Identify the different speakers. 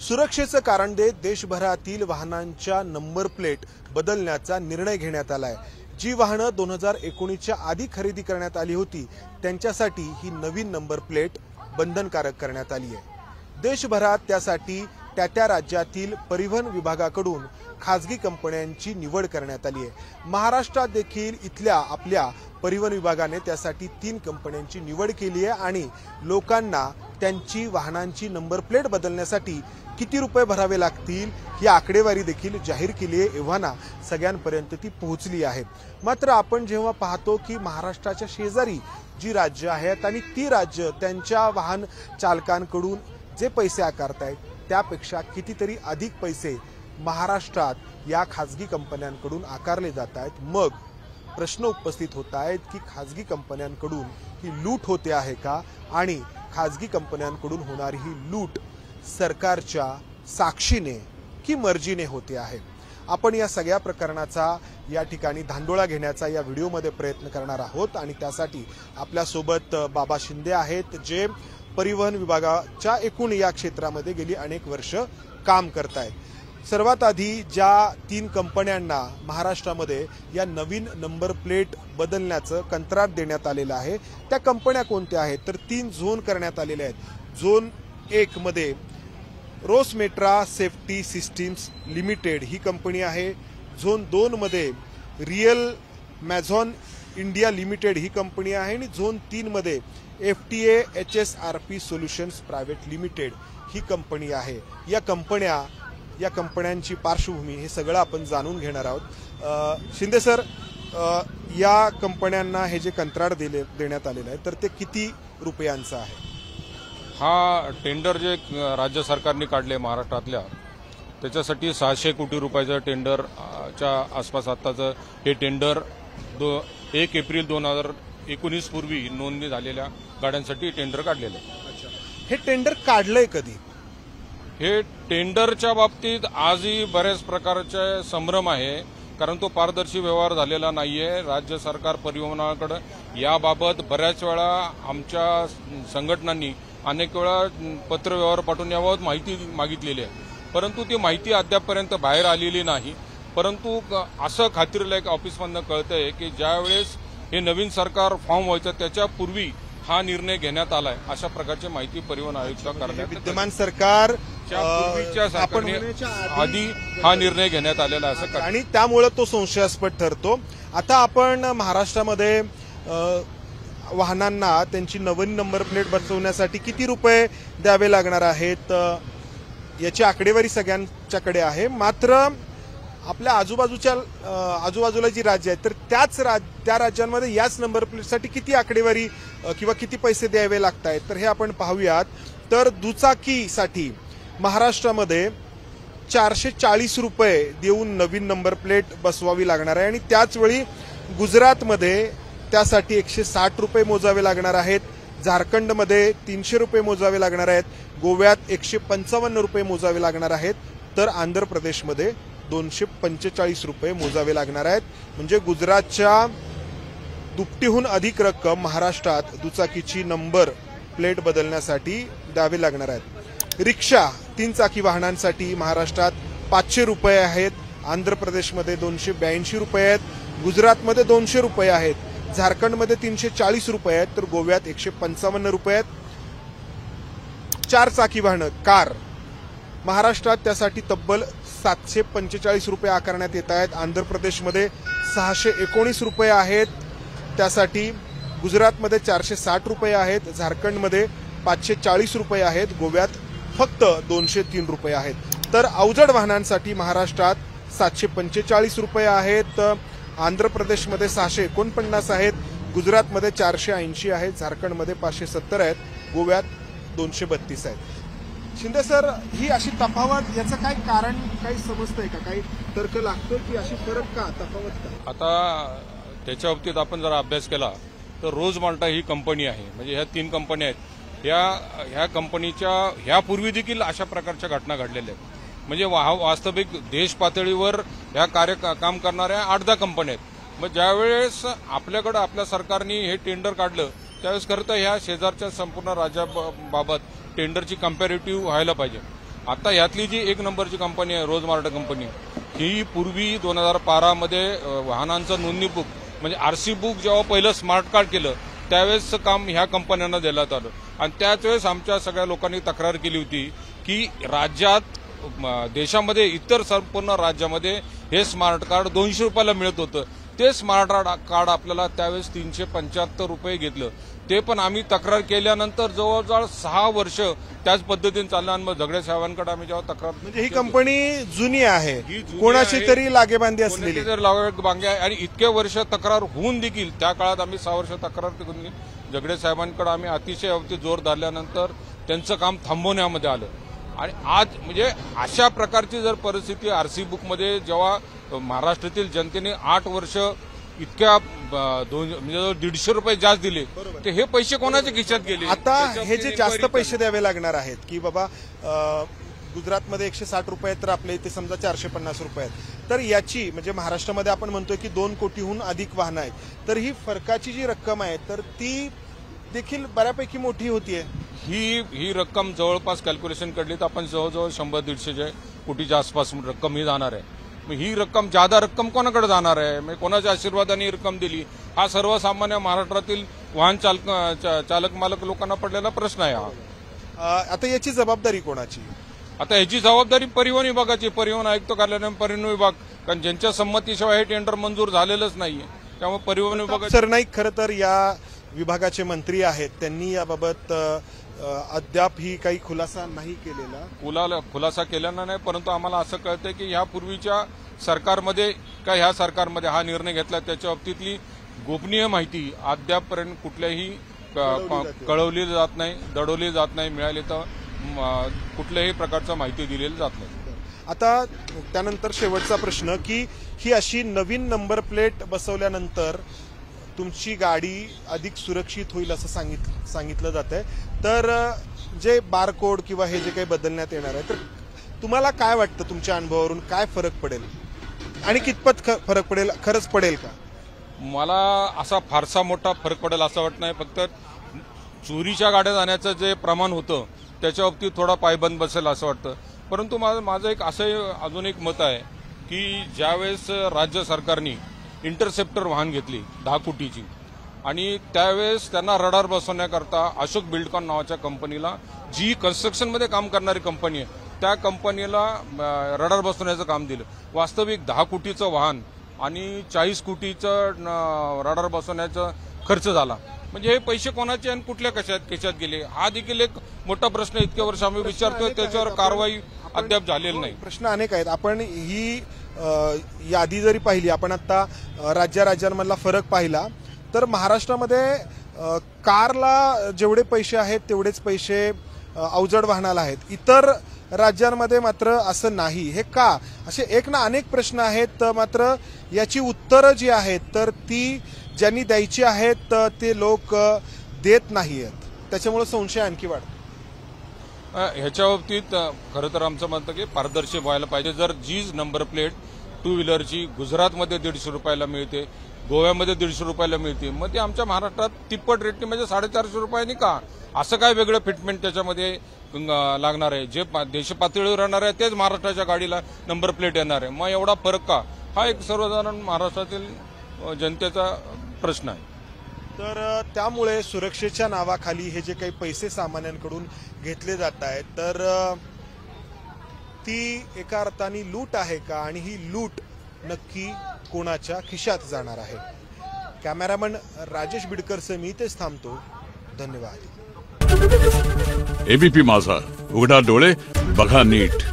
Speaker 1: सुरक्षेचं कारण देत देशभरातील वाहनांच्या नंबर प्लेट बदलण्याचा निर्णय घेण्यात आलाय। जी वाहनं 2019च्या आधी खरेदी करण्यात आली होती त्यांच्यासाठी ही नवीन नंबर प्लेट बंधनकारक करण्यात आली आहे। देशभरात त्यासाठी त्या राज्यातील परिवहन विभागाकडून खासगी कंपन्यांची निवड करण्यात आली आहे। महाराष्ट्रात देखील इथल्या आपल्या परिवहन विभागाने त्यासाठी 3 कंपन्यांची निवड केली आहे आणि लोकांना त्यांची वाहनांची नंबर प्लेट बदलण्यासाठी किती रुपये भरावे लागतील ही आकडेवारी देखील जाहीर केली आहे। एव्हाना सगळ्यांपर्यंत ती पोहोचली आहे। मात्र आपण जेव्हा पाहतो की महाराष्ट्राच्या शेजारी जी राज्य आहेत आणि ती राज्य त्यांच्या वाहन चालकांकडून जे पैसे आकारतायत त्यापेक्षा कितीतरी अधिक पैसे महाराष्ट्रात या खासगी कंपन्यांकडून आकारले जात आहेत। मग प्रश्न उपस्थित होत आहेत की खासगी कंपन्यांकडून ही लूट होते आहे का आणि खासगी कंपन्यांकडून होणारी ही लूट सरकारच्या साक्षीने की मर्जीने होते आहे। आपण या सगळ्या प्रकरणाचा या ठिकाणी धांडोळा घेण्याचा या व्हिडिओमध्ये प्रयत्न करणार आहोत आणि त्यासाठी आपल्या सोबत बाबा शिंदे आहेत जे परिवहन विभागाच्या एकूण या क्षेत्रामध्ये गेली अनेक वर्ष काम करतायत। सर्वात आधी ज्या 3 कंपन्यांना महाराष्ट्रामध्ये या नवीन नंबर प्लेट बदलण्याचं कंत्राट देण्यात आलेलं आहे त्या कंपन्या कोणत्या आहेत तर 3 झोन करण्यात आलेले आहेत। झोन 1 मध्ये रोसमेट्रा सेफ्टी सिस्टीम्स लिमिटेड ही कंपनी आहे। झोन 2 मध्ये रियल मॅझॉन इंडिया लिमिटेड ही कंपनी आहे आणि झोन 3 मध्ये FTA HSRP solutions private limited ही कंपनी आहे। या कंपन्यांची पार्श्वभूमी हे सगळं आपण जाणून घेणार आहोत। शिंदे सर, या कंपन्यांना हे जे कंत्राट देण्यात आलेलं आहे तर ते किती रुपयांचं आहे?
Speaker 2: हा टेंडर जे राज्य सरकारने काढले महाराष्ट्रातल्या त्याच्यासाठी 600 कोटी रुपयाचं टेंडरच्या आसपास आताचं हे टेंडर 1 एप्रिल 2019 पूर्वी नोंदणी झालेल्या गाड्यांसाठी टेंडर काढलेलं आहे।
Speaker 1: हे टेंडर काढलंय कधी?
Speaker 2: हे टेंडरच्या बाबतीत आजही बऱ्याच प्रकारचे संभ्रम आहे कारण तो पारदर्शी व्यवहार झालेला नाहीये। राज्य सरकार परिवहनाकडे याबाबत बऱ्याच वेळा आमच्या संघटनांनी अनेक वेळा पत्रव्यवहार पाठवून याबाबत माहिती मागितलेली आहे परंतु ती माहिती अद्यापपर्यंत बाहेर आलेली नाही। परंतु असं खात्रीलायक ऑफिसमधनं कळतंय की ज्यावेळेस हे नवीन सरकार फॉर्म व्हायचं त्याच्यापूर्वी हा निर्णय घेण्यात आलाय अशा प्रकारची माहिती परिवहन आयुक्त करण्यात
Speaker 1: विद्यमान सरकार
Speaker 2: आधी हा निर्णय घेण्यात आलेला असं
Speaker 1: आणि त्यामुळे तो संशयास्पद ठरतो। आता आपण महाराष्ट्रामध्ये वाहनांना त्यांची नवीन नंबर प्लेट बसवण्यासाठी किती रुपये द्यावे लागणार आहेत याची आकडेवारी सगळ्यांच्याकडे आहे। मात्र आपल्या आजूबाजूला जी राज्य आहेत तर त्या राज्यांमध्ये याच नंबर प्लेटसाठी किती आकडेवारी किंवा किती पैसे द्यावे लागत आहेत तर हे आपण पाहूयात। तर दुचाकीसाठी महाराष्ट्रामध्ये 440 रुपये देऊन नवीन नंबर प्लेट बसवावी लागणार आहे आणि त्याचवेळी गुजरातमध्ये त्यासाठी 160 रुपये मोजावे लागणार आहेत। झारखंडमध्ये 300 रुपये मोजावे लागणार आहेत। गोव्यात 155 रुपये मोजावे लागणार आहेत तर आंध्र प्रदेशमध्ये 245 रुपये मोजावे लागणार आहेत। म्हणजे गुजरातच्या दुपटीहून अधिक रक्कम महाराष्ट्रात दुचाकीची नंबर प्लेट बदलण्यासाठी द्यावी लागणार आहेत। रिक्षा 3 चाकी वाहनांसाठी महाराष्ट्रात 500 रुपये आहेत। आंध्र प्रदेशमध्ये 282 रुपये आहेत। गुजरातमध्ये 200 रुपये आहेत। झारखंडमध्ये 340 रुपये आहेत तर गोव्यात 155 रुपये आहेत। 4 चाकी वाहनं कार महाराष्ट्रात त्यासाठी तब्बल 745 रुपये आकारण्यात येत आहेत। आंध्र प्रदेशमध्ये 619 रुपये आहेत त्यासाठी। गुजरातमध्ये 460 रुपये आहेत। झारखंडमध्ये 540 रुपये आहेत। गोव्यात फक्त 203 रुपये आहेत। तर अवजड वाहनांसाठी महाराष्ट्रात 745 रुपये आहेत। आंध्र प्रदेशमध्ये 649 आहेत। गुजरातमध्ये 480 आहेत। झारखंडमध्ये 570 आहेत। गोव्यात 232 आहेत। शिंदे सर, ही अशी तफावत याचं काय कारण काही समजतंय का? काही तर्क लागतो की अशी फरक का, तफावत का?
Speaker 2: आता त्याच्या बाबतीत आपण जर अभ्यास केला तर रोज माल्टा ही कंपनी आहे म्हणजे ह्या 3 कंपन्या आहेत। ह्या कंपनीच्या ह्यापूर्वी देखील अशा प्रकारच्या घटना घडलेल्या आहेत। म्हणजे वास्तविक देश पातळीवर ह्या काम करणाऱ्या 8-10 कंपन्या आहेत। मग ज्यावेळेस आपल्याकडे आपल्या सरकारने हे टेंडर काढलं त्यावेळेस खरं तर ह्या शेजारच्या संपूर्ण राज्याबाबत टेंडरची कंपॅरेटिव्ह व्हायला पाहिजे। आता यातली जी एक नंबरची कंपनी आहे रोजमार्ट कंपनी, ही पूर्वी 2012 मध्ये वाहनांचं नोंदणी बुक म्हणजे आरसी बुक जेव्हा पहिलं स्मार्ट कार्ड केलं त्यावेळेसचं काम ह्या कंपन्यांना देण्यात आलं आणि त्याच वेळेस आमच्या सगळ्या लोकांनी तक्रार केली होती की राज्यात देशामध्ये इतर संपूर्ण राज्यामध्ये हे स्मार्ट कार्ड 200 रुपयाला मिळत होतं. ते स्मार्ट कार्ड आपल्याला त्यावेळेस 375 रुपये घेतलं. ते पण आम्ही तक्रार केल्यानंतर जवळजवळ 6 वर्ष त्याच पद्धतीने चाललं आणि मग झगडे साहेबांकडे आम्ही जेव्हा तक्रार
Speaker 1: म्हणजे ही कंपनी जुनी आहे,
Speaker 2: ही जुनी
Speaker 1: कोणाची
Speaker 2: आहे,
Speaker 1: तरी लागेबांधी असलेली
Speaker 2: बांगे आहे आणि इतके वर्ष तक्रार होऊन देखील त्या काळात आम्ही 6 वर्ष तक्रार केली. झगडे साहेबांकडे आम्ही अतिशय अवती जोर धरल्यानंतर त्यांचं काम थांबवण्यामध्ये आलं आणि आज म्हणजे अशा प्रकारची जर परिस्थिती आरसी बुकमध्ये जेव्हा महाराष्ट्रातील जनतेने 8 वर्ष इतक्या म्हणजे 150 रुपये जास्त दिले, तर हे पैसे कोणाच्या खिशात गेले?
Speaker 1: आता हे जे जास्त पैसे द्यावे लागणार आहेत की बाबा गुजरातमध्ये 160 रुपये तर आपल्या इथे समजा 450 रुपये आहेत, तर याची म्हणजे महाराष्ट्रामध्ये आपण म्हणतोय की 2 कोटीहून अधिक वाहनं आहेत, तर ही फरकाची जी रक्कम आहे तर ती देखील बऱ्यापैकी मोठी होतीये.
Speaker 2: ही रक्कम जवळपास कॅल्क्युलेशन काढली तर आपण जवळजवळ 100-150 कोटीच्या आसपास रक्कम ही जाणार आहे. ही रक्कम जादा रक्कम कोणाकडे जाणार आहे? म्हणजे कोणाच्या आशीर्वादाने रक्कम दिली? हा सर्वसामान्य महाराष्ट्रातील वाहन चालक मालक लोकांना पडलेला प्रश्न आहे हा.
Speaker 1: आता याची जबाबदारी कोणाची?
Speaker 2: आता याची जबाबदारी परिवहन विभागाची, परिवहन आयुक्त कार्यालय परिवहन विभाग, कारण ज्यांच्या संमतीशिवाय हे टेंडर मंजूर झालेलंच नाहीये. त्यामुळे परिवहन विभाग
Speaker 1: सरनाईक खरं तर या विभागाचे मंत्री आहेत, त्यांनी याबाबत अद्याप ही काही खुलासा नाही केलेला.
Speaker 2: खुलासा केलेला नाही, परंतु आम्हाला असं कळतंय की ह्यापूर्वीच्या सरकारमध्ये का ह्या सरकारमध्ये हा निर्णय घेतला त्याच्या बाबतीतली गोपनीय माहिती अद्यापपर्यंत कुठल्याही कळवली जात नाही, दडवली जात नाही, मिळाली तर कुठल्याही प्रकारचा माहिती दिलेली जात नाही.
Speaker 1: आता त्यानंतर शेवटचा प्रश्न की ही अशी नवीन नंबर प्लेट बसवल्यानंतर तुमची गाडी अधिक सुरक्षित होईल असं सांगितलं जातंय, तर जे बारकोड किंवा हे जे काही बदलण्यात येणार आहे तर तुम्हाला काय वाटतं, तुमच्या अनुभवावरून काय फरक पडेल आणि कितपत फरक पडेल, खरंच पडेल का?
Speaker 2: मला असा फारसा मोठा फरक पडेल असं वाटत नाही. फक्त चोरीच्या गाड्या जाण्याचं जे प्रमाण होतं त्याच्या बाबतीत थोडा पायबंद बसेल असं वाटतं. परंतु माझं एक असं अजून एक मत आहे की ज्यावेळेस राज्य सरकारने इंटरसेप्टर वाहन घेतली 10 कोटीची आणि त्यावेळेस त्यांना रडार बसवण्याकरता अशोक बिल्डकॉन नावाच्या कंपनीला, जी कन्स्ट्रक्शनमध्ये काम करणारी कंपनी आहे, त्या कंपनीला रडार बसवण्याचं काम दिलं. वास्तविक 10 कोटीचं वाहन आणि 40 कोटीचं रडार बसवण्याचा खर्च झाला. म्हणजे हे पैसे कोणाचे आणि कुठल्या कशात गेले हा देखील एक मोठा प्रश्न इतक्या वर्ष आम्ही विचारतोय, त्याच्यावर कारवाई अद्याप झालेली नाही.
Speaker 1: प्रश्न अनेक आहेत. आपण ही यादी जरी पाहिली, आपण आता राज्यांमधला फरक पाहिला, तर महाराष्ट्रामध्ये कारला जेवढे पैसे आहेत तेवढेच पैसे अवजड वाहनाला आहेत. इतर राज्यांमध्ये मात्र असं नाही. हे का? असे एक ना अनेक प्रश्न आहेत, मात्र याची उत्तरं जी आहेत तर ती ज्यांनी द्यायची आहेत ते लोक देत नाही आहेत. त्याच्यामुळे संशय आणखी वाढतो.
Speaker 2: ह्याच्या बाबतीत खरं तर आमचं म्हणतं की पारदर्शी व्हायला पाहिजे. जर जीच नंबर प्लेट 2 व्हीलरची गुजरातमध्ये 150 रुपयाला मिळते, गोव्यामध्ये 150 रुपयाला मिळते, मग ते आमच्या महाराष्ट्रात तिप्पट रेटने म्हणजे 450 रुपयांनी का? असं काय वेगळं फिटमेंट त्याच्यामध्ये लागणार आहे? जे देश पातळीवर राहणार आहे तेच महाराष्ट्राच्या गाडीला नंबर प्लेट येणार आहे, मग एवढा फरक का? हा एक सर्वसाधारण महाराष्ट्रातील जनतेचा प्रश्न आहे.
Speaker 1: तर त्यामुळे सुरक्षेच्या नावाखाली हे जे काही पैसे सामान्यांकडून घेतले जात आहेत तर ती एका अर्थाने लूट आहे का, आणि ही लूट नक्की कोणाच्या खिशात जाणार आहे? कॅमेरामन राजेश बिडकरसह मी इथेच थांबतो. धन्यवाद.
Speaker 3: एबीपी माझा, उघडा डोळे बघा नीट.